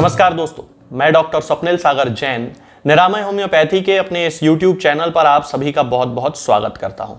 नमस्कार दोस्तों, मैं डॉक्टर स्वप्निल सागर जैन निरामय होम्योपैथी के अपने इस YouTube चैनल पर आप सभी का बहुत बहुत स्वागत करता हूं।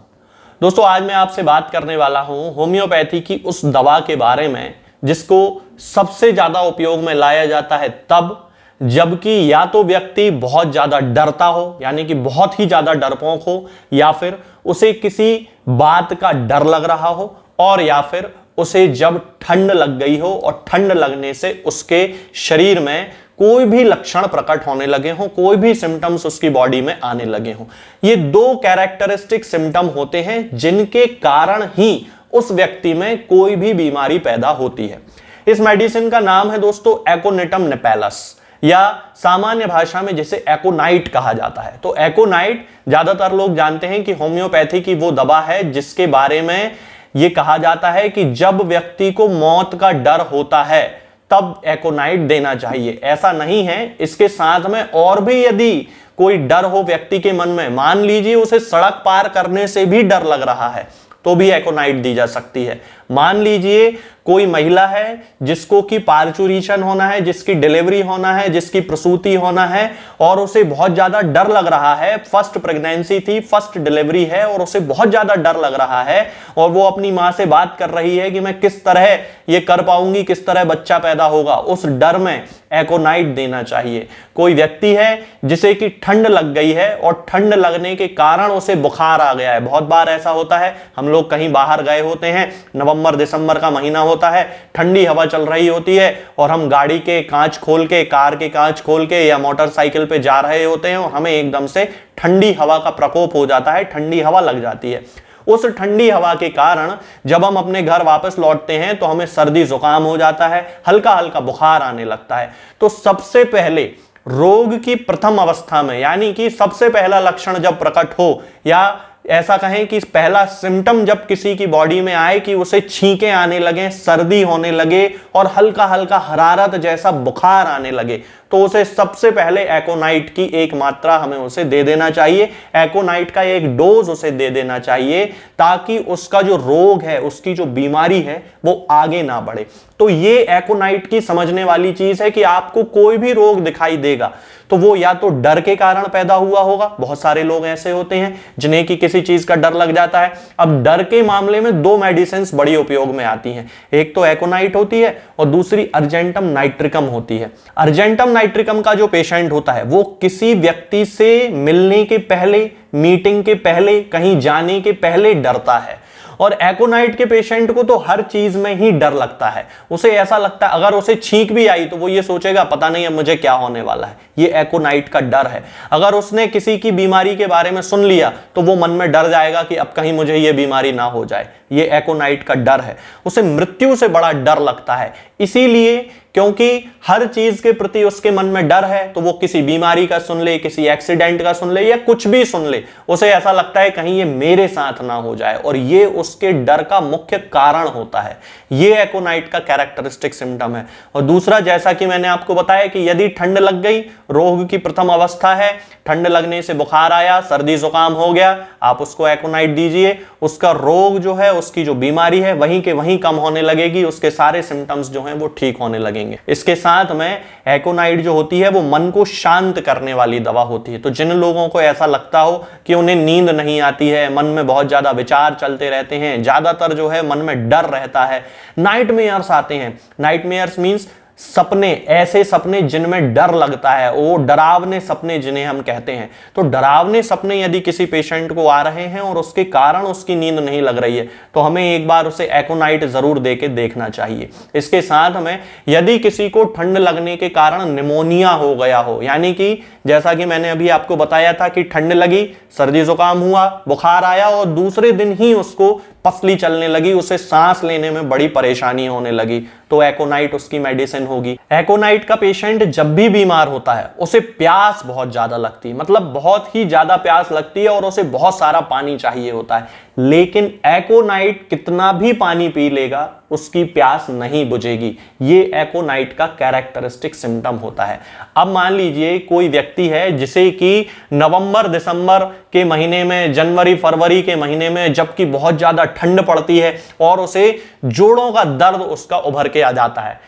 दोस्तों, आज मैं आपसे बात करने वाला हूं होम्योपैथी की उस दवा के बारे में जिसको सबसे ज्यादा उपयोग में लाया जाता है तब जबकि या तो व्यक्ति बहुत ज्यादा डरता हो, यानी कि बहुत ही ज्यादा डरपोक हो, या फिर उसे किसी बात का डर लग रहा हो, और या फिर उसे जब ठंड लग गई हो और ठंड लगने से उसके शरीर में कोई भी लक्षण प्रकट होने लगे हों, कोई भी सिम्टम्स उसकी बॉडी में आने लगे हों। ये दो कैरेक्टरिस्टिक सिम्टम होते हैं जिनके कारण ही उस व्यक्ति में कोई भी बीमारी पैदा होती है। इस मेडिसिन का नाम है दोस्तों एकोनिटम नेपेलस, या सामान्य भाषा में जिसे एकोनाइट कहा जाता है। तो एकोनाइट ज्यादातर लोग जानते हैं कि होम्योपैथी की वो दवा है जिसके बारे में यह कहा जाता है कि जब व्यक्ति को मौत का डर होता है तब एकोनाइट देना चाहिए। ऐसा नहीं है, इसके साथ में और भी यदि कोई डर हो व्यक्ति के मन में, मान लीजिए उसे सड़क पार करने से भी डर लग रहा है, तो भी एकोनाइट दी जा सकती है। मान लीजिए कोई महिला है जिसको कि पार्चुरेशन होना है, जिसकी डिलीवरी होना है, जिसकी प्रसूति होना है, और उसे बहुत ज्यादा डर लग रहा है, फर्स्ट प्रेगनेंसी थी, फर्स्ट डिलीवरी है और उसे बहुत ज्यादा डर लग रहा है, और वो अपनी मां से बात कर रही है कि मैं किस तरह ये कर पाऊंगी, किस तरह बच्चा पैदा होगा। उस डर में एकोनाइट देना चाहिए। कोई व्यक्ति है जिसे कि ठंड लग गई है और ठंड लगने के कारण उसे बुखार आ गया है। बहुत बार ऐसा होता है, हम लोग कहीं बाहर गए होते हैं, नवंबर दिसंबर का महीना होता है, ठंडी हवा चल रही होती है और हम गाड़ी के कांच खोल के, कार के कांच खोल के या मोटरसाइकिल पे जा रहे होते हैं और हमें एकदम से ठंडी हवा का प्रकोप हो जाता है, ठंडी हवा लग जाती है। उस ठंडी हवा के कारण जब हम अपने घर वापस लौटते हैं तो हमें सर्दी जुकाम हो जाता है, हल्का हल्का बुखार आने लगता है। तो सबसे पहले रोग की प्रथम अवस्था में, यानी कि सबसे पहला लक्षण जब प्रकट हो, या ऐसा कहें कि पहला सिम्टम जब किसी की बॉडी में आए कि उसे छींके आने लगे, सर्दी होने लगे और हल्का हल्का हरारत जैसा बुखार आने लगे, तो उसे सबसे पहले एकोनाइट की एक मात्रा हमें उसे दे देना चाहिए। एकोनाइट का एक डोज उसे दे देना चाहिए ताकि उसका जो रोग है, उसकी जो बीमारी है वो आगे ना बढ़े। तो ये एकोनाइट की समझने वाली चीज है कि आपको कोई भी रोग दिखाई देगा तो वो या तो डर के कारण पैदा हुआ होगा। बहुत सारे लोग ऐसे होते हैं जिन्हें कि किसी चीज का डर लग जाता है। अब डर के मामले में दो मेडिसिन बड़ी उपयोग में आती हैं, एक तो एकोनाइट होती है और दूसरी अर्जेंटम नाइट्रिकम होती है। अर्जेंटम नाइट्रिकम का जो पेशेंट होता है वो किसी व्यक्ति से मिलने के पहले, मीटिंग के पहले, कहीं जाने के पहले डरता है, और एकोनाइट के पेशेंट को तो हर चीज में ही डर लगता है। उसे ऐसा लगता है अगर उसे छींक भी आई तो वो ये सोचेगा पता नहीं अब मुझे क्या होने वाला है। ये एकोनाइट का डर है। अगर उसने किसी की बीमारी के बारे में सुन लिया तो वो मन में डर जाएगा कि अब कहीं मुझे ये बीमारी ना हो जाए। ये एकोनाइट का डर है। उसे मृत्यु से बड़ा डर लगता है, इसीलिए क्योंकि हर चीज के प्रति उसके मन में डर है, तो वो किसी बीमारी का सुन ले, किसी एक्सीडेंट का सुन ले या कुछ भी सुन ले, उसे ऐसा लगता है कहीं ये मेरे साथ ना हो जाए, और ये उसके डर का मुख्य कारण होता है। ये एकोनाइट का कैरेक्टरिस्टिक सिम्टम है। और दूसरा, जैसा कि मैंने आपको बताया कि यदि ठंड लग गई, रोग की प्रथम अवस्था है, ठंड लगने से बुखार आया, सर्दी जुकाम हो गया, आप उसको एकोनाइट दीजिए। उसका रोग जो है, उसकी जो बीमारी है वहीं के वहीं कम होने लगेगी, उसके सारे सिम्टम्स जो हैं वो ठीक होने लगेंगे। इसके साथ में एकोनाइट जो होती है वो मन को शांत करने वाली दवा होती है। तो जिन लोगों को ऐसा लगता हो कि उन्हें नींद नहीं आती है, मन में बहुत ज्यादा विचार चलते रहते हैं, ज्यादातर जो है मन में डर रहता है, नाइटमेयर्स आते हैं। नाइटमेयर्स मींस सपने, ऐसे सपने जिनमें डर लगता है, वो डरावने सपने जिन्हें हम कहते हैं। तो डरावने सपने यदि किसी पेशेंट को आ रहे हैं और उसके कारण उसकी नींद नहीं लग रही है तो हमें एक बार उसे एकोनाइट जरूर देके देखना चाहिए। इसके साथ हमें यदि किसी को ठंड लगने के कारण निमोनिया हो गया हो, यानी कि जैसा कि मैंने अभी आपको बताया था कि ठंड लगी, सर्दी जुकाम हुआ, बुखार आया और दूसरे दिन ही उसको पसली चलने लगी, उसे सांस लेने में बड़ी परेशानी होने लगी, तो एकोनाइट उसकी मेडिसिन होगी। एकोनाइट का पेशेंट जब भी बीमार होता है उसे प्यास बहुत ज्यादा लगती है, मतलब बहुत ही ज्यादा प्यास लगती है और उसे बहुत सारा पानी चाहिए होता है, लेकिन एकोनाइट कितना भी पानी पी लेगा उसकी प्यास नहीं बुझेगी। ये एकोनाइट का कैरेक्टरिस्टिक सिम्टम होता है। अब मान लीजिए कोई व्यक्ति है जिसे कि नवंबर दिसंबर के महीने में, जनवरी फरवरी के महीने में जबकि बहुत ज्यादा ठंड पड़ती है और उसे जोड़ों का दर्द उसका उभर के आ जाता है।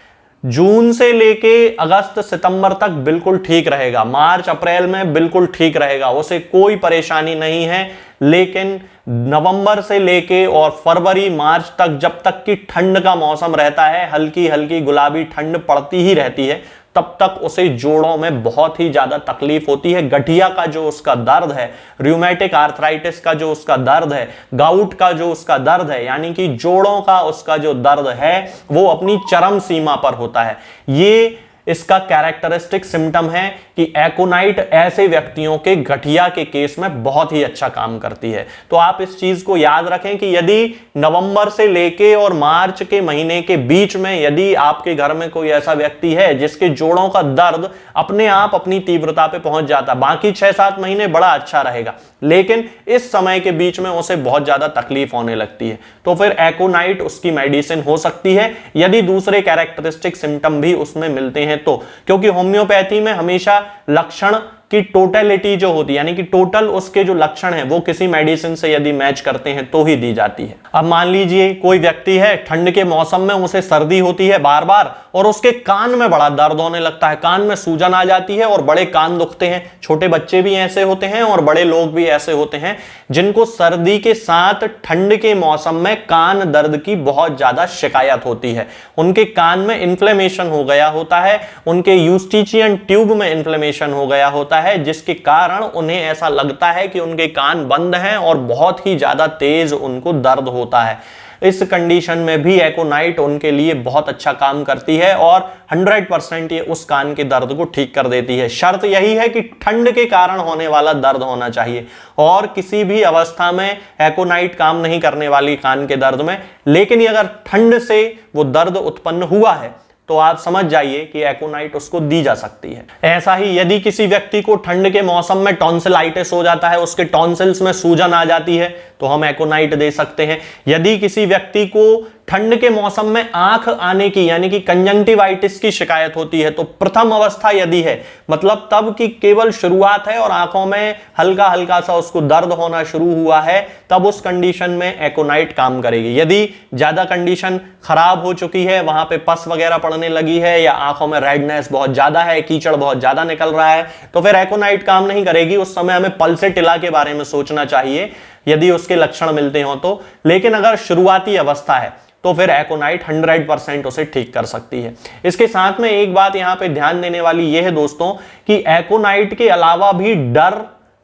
जून से लेके अगस्त सितंबर तक बिल्कुल ठीक रहेगा, मार्च अप्रैल में बिल्कुल ठीक रहेगा, उसे कोई परेशानी नहीं है। लेकिन नवंबर से लेके और फरवरी मार्च तक, जब तक कि ठंड का मौसम रहता है, हल्की हल्की गुलाबी ठंड पड़ती ही रहती है, तब तक उसे जोड़ों में बहुत ही ज्यादा तकलीफ होती है। गठिया का जो उसका दर्द है, रूमेटिक आर्थराइटिस का जो उसका दर्द है, गाउट का जो उसका दर्द है, यानी कि जोड़ों का उसका जो दर्द है वो अपनी चरम सीमा पर होता है। ये इसका कैरेक्टरिस्टिक सिम्टम है कि एकोनाइट ऐसे व्यक्तियों के गठिया के केस में बहुत ही अच्छा काम करती है। तो आप इस चीज को याद रखें कि यदि नवंबर से लेके और मार्च के महीने के बीच में यदि आपके घर में कोई ऐसा व्यक्ति है जिसके जोड़ों का दर्द अपने आप अपनी तीव्रता पे पहुंच जाता, बाकी 6-7 महीने बड़ा अच्छा रहेगा, लेकिन इस समय के बीच में उसे बहुत ज्यादा तकलीफ होने लगती है, तो फिर एकोनाइट उसकी मेडिसिन हो सकती है, यदि दूसरे कैरेक्टरिस्टिक सिम्टम भी उसमें मिलते हैं तो। क्योंकि होम्योपैथी में हमेशा लक्षण की टोटलिटी जो होती है, यानी कि टोटल उसके जो लक्षण हैं वो किसी मेडिसिन से यदि मैच करते हैं तो ही दी जाती है। अब मान लीजिए कोई व्यक्ति है, ठंड के मौसम में उसे सर्दी होती है बार बार और उसके कान में बड़ा दर्द होने लगता है, कान में सूजन आ जाती है और बड़े कान दुखते हैं। छोटे बच्चे भी ऐसे होते हैं और बड़े लोग भी ऐसे होते हैं जिनको सर्दी के साथ ठंड के मौसम में कान दर्द की बहुत ज्यादा शिकायत होती है। उनके कान में इन्फ्लेमेशन हो गया होता है, उनके यूस्टिचियन ट्यूब में इन्फ्लेमेशन हो गया होता है, जिसके कारण उन्हें ऐसा लगता है कि उनके कान बंद हैं और बहुत ही ज्यादा तेज उनको दर्द होता है। इस कंडीशन में भी एकोनाइट उनके लिए बहुत अच्छा काम करती है और 100% ये उस कान के दर्द को ठीक कर देती है। शर्त यही है कि ठंड के कारण होने वाला दर्द होना चाहिए, और किसी भी अवस्था में एकोनाइट काम नहीं करने वाली कान के दर्द में। लेकिन अगर ठंड से वो दर्द उत्पन्न हुआ है तो आप समझ जाइए कि एकोनाइट उसको दी जा सकती है। ऐसा ही यदि किसी व्यक्ति को ठंड के मौसम में टॉन्सिलाइटिस हो जाता है, उसके टॉन्सिल्स में सूजन आ जाती है, तो हम एकोनाइट दे सकते हैं। यदि किसी व्यक्ति को ठंड के मौसम में आंख आने की, यानी कि कंजंक्टिवाइटिस की शिकायत होती है, तो प्रथम अवस्था यदि है, मतलब तब की केवल शुरुआत है और आंखों में हल्का हल्का सा उसको दर्द होना शुरू हुआ है, तब उस कंडीशन में एकोनाइट काम करेगी। यदि ज्यादा कंडीशन खराब हो चुकी है, वहां पे पस वगैरह पड़ने लगी है या आंखों में रेडनेस बहुत ज्यादा है, कीचड़ बहुत ज्यादा निकल रहा है, तो फिर एकोनाइट काम नहीं करेगी। उस समय हमें पल्सेटिला के बारे में सोचना चाहिए यदि उसके लक्षण मिलते हो तो। लेकिन अगर शुरुआती अवस्था है तो फिर एकोनाइट 100% उसे ठीक कर सकती है। इसके साथ में एक बात यहां पे ध्यान देने वाली यह है दोस्तों कि एकोनाइट के अलावा भी डर,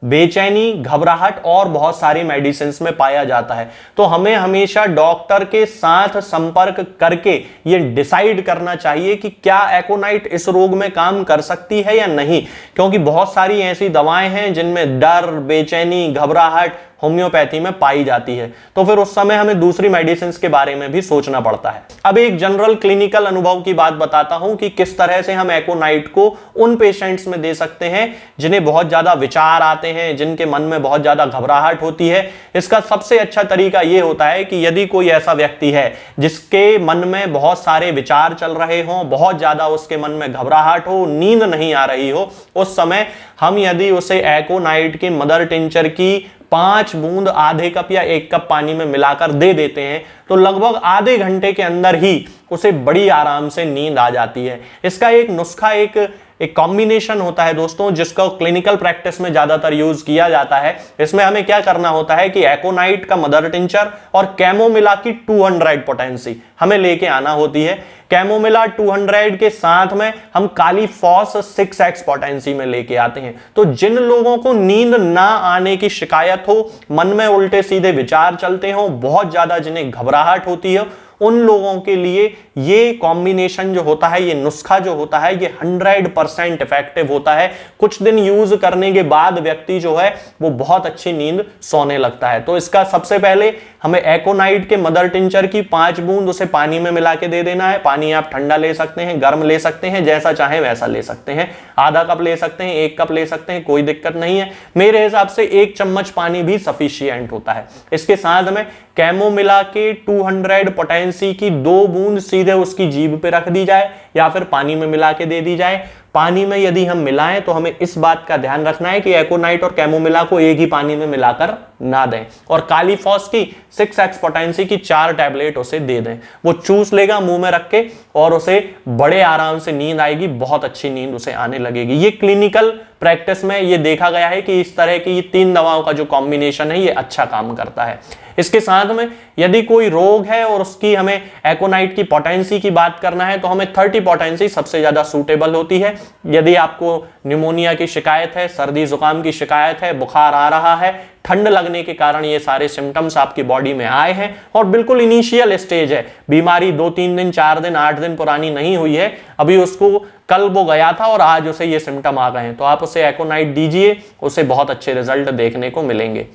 बेचैनी, घबराहट और बहुत सारी मेडिसिन में पाया जाता है। तो हमें हमेशा डॉक्टर के साथ संपर्क करके ये डिसाइड करना चाहिए कि क्या एकोनाइट इस रोग में काम कर सकती है या नहीं, क्योंकि बहुत सारी ऐसी दवाएं हैं जिनमें डर, बेचैनी, घबराहट होम्योपैथी में पाई जाती है, तो फिर उस समय हमें दूसरी मेडिसिन के बारे में भी सोचना पड़ता है। अब एक जनरल क्लिनिकल अनुभव की बात बताता हूं कि किस तरह से हम एकोनाइट को उन पेशेंट्स में दे सकते हैं जिन्हें बहुत ज्यादा विचार आते हैं, जिनके मन में बहुत ज्यादा घबराहट होती है। इसका सबसे अच्छा तरीका यह होता है कि यदि कोई ऐसा व्यक्ति है जिसके मन में बहुत सारे विचार चल रहे हों, बहुत ज्यादा उसके मन में घबराहट हो, नींद नहीं आ रही हो, उस समय हम यदि उसे एकोनाइट के मदर टिंचर की 5 बूंद आधे कप या 1 कप पानी में मिलाकर दे देते हैं, तो लगभग आधे घंटे के अंदर ही उसे बड़ी आराम से नींद आ जाती है। इसका एक नुस्खा, एक कॉम्बिनेशन होता है दोस्तों, जिसका क्लिनिकल प्रैक्टिस में ज्यादातर यूज किया जाता है। इसमें हमें क्या करना होता है कि एकोनाइट का मदर टिंचर और कैमोमिला की 200 पोटेंसी हमें लेके आना होती है। कैमोमिला 200 के साथ में हम काली फॉस 6x पोटेंसी में लेके आते हैं। तो जिन लोगों को नींद ना आने की शिकायत हो, मन में उल्टे सीधे विचार चलते हो, बहुत ज्यादा जिन्हें घबराहट होती है, उन लोगों के लिए ये कॉम्बिनेशन जो होता है, ये नुस्खा जो होता है, ये 100% इफेक्टिव होता है। कुछ दिन यूज करने के बाद व्यक्ति जो है वो बहुत अच्छी नींद सोने लगता है। तो इसका सबसे पहले हमें एकोनाइट के मदर टिंचर की 5 बूंद उसे पानी में मिला के दे देना है। पानी आप ठंडा ले सकते हैं, गर्म ले सकते हैं, जैसा चाहे वैसा ले सकते हैं। आधा कप ले सकते हैं, 1 कप ले सकते हैं, कोई दिक्कत नहीं है। मेरे हिसाब से 1 चम्मच पानी भी सफिशिएंट होता है। इसके साथ में कैमोमिला के 200 पोटेंसी की 2 बूंद सीधे उसकी जीभ पे रख दी जाए या फिर पानी में मिला के दे दी जाए। पानी में यदि हम मिलाएं तो हमें इस बात का ध्यान रखना है कि एकोनाइट और कैमोमिला को एक ही पानी में मिलाकर ना दें, और कालीफॉस की 6x पोटेंसी की 4 टैबलेट उसे दे दें। वो चूस लेगा मुंह में रख के और उसे बड़े आराम से नींद आएगी, बहुत अच्छी नींद उसे आने लगेगी। ये क्लिनिकल प्रैक्टिस में ये देखा गया है कि इस तरह की ये 3 दवाओं का जो कॉम्बिनेशन है ये अच्छा काम करता है। इसके साथ में यदि कोई रोग है और उसकी हमें एकोनाइट की पोटेंसी की बात करना है तो हमें 30 पोटेंसी सबसे ज्यादा सूटेबल होती है। यदि आपको निमोनिया की शिकायत है, सर्दी जुकाम की शिकायत है, बुखार आ रहा है, ठंड लगने के कारण ये सारे सिम्टम्स आपकी बॉडी में आए हैं और बिल्कुल इनिशियल स्टेज है, बीमारी 2-3 दिन 4 दिन 8 दिन पुरानी नहीं हुई है, अभी उसको कल वो गया था और आज उसे ये सिम्टम आ गए हैं, तो आप उसे एकोनाइट दीजिए, उसे बहुत अच्छे रिजल्ट देखने को मिलेंगे।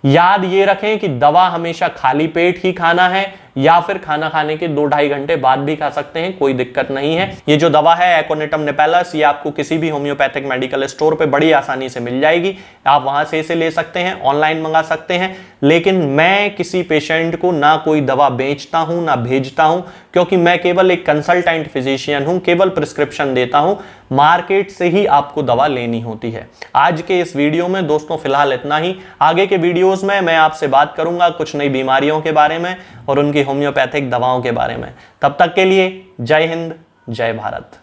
याद ये रखें कि दवा हमेशा खाली पेट ही खाना है या फिर खाना खाने के 2-2.5 घंटे बाद भी खा सकते हैं, कोई दिक्कत नहीं है। ये जो दवा है एकोनिटम निपेलस, ये आपको किसी भी होम्योपैथिक मेडिकल स्टोर पे बड़ी आसानी से मिल जाएगी, आप वहां से इसे ले सकते हैं, ऑनलाइन मंगा सकते हैं। लेकिन मैं किसी पेशेंट को ना कोई दवा बेचता हूं ना भेजता हूं, क्योंकि मैं केवल एक कंसल्टेंट फिजिशियन हूं, केवल प्रिस्क्रिप्शन देता हूं, मार्केट से ही आपको दवा लेनी होती है। आज के इस वीडियो में दोस्तों फिलहाल इतना ही। आगे के वीडियोस में मैं आपसे बात करूंगा कुछ नई बीमारियों के बारे में और उनकी होम्योपैथिक दवाओं के बारे में। तब तक के लिए जय हिंद, जय भारत।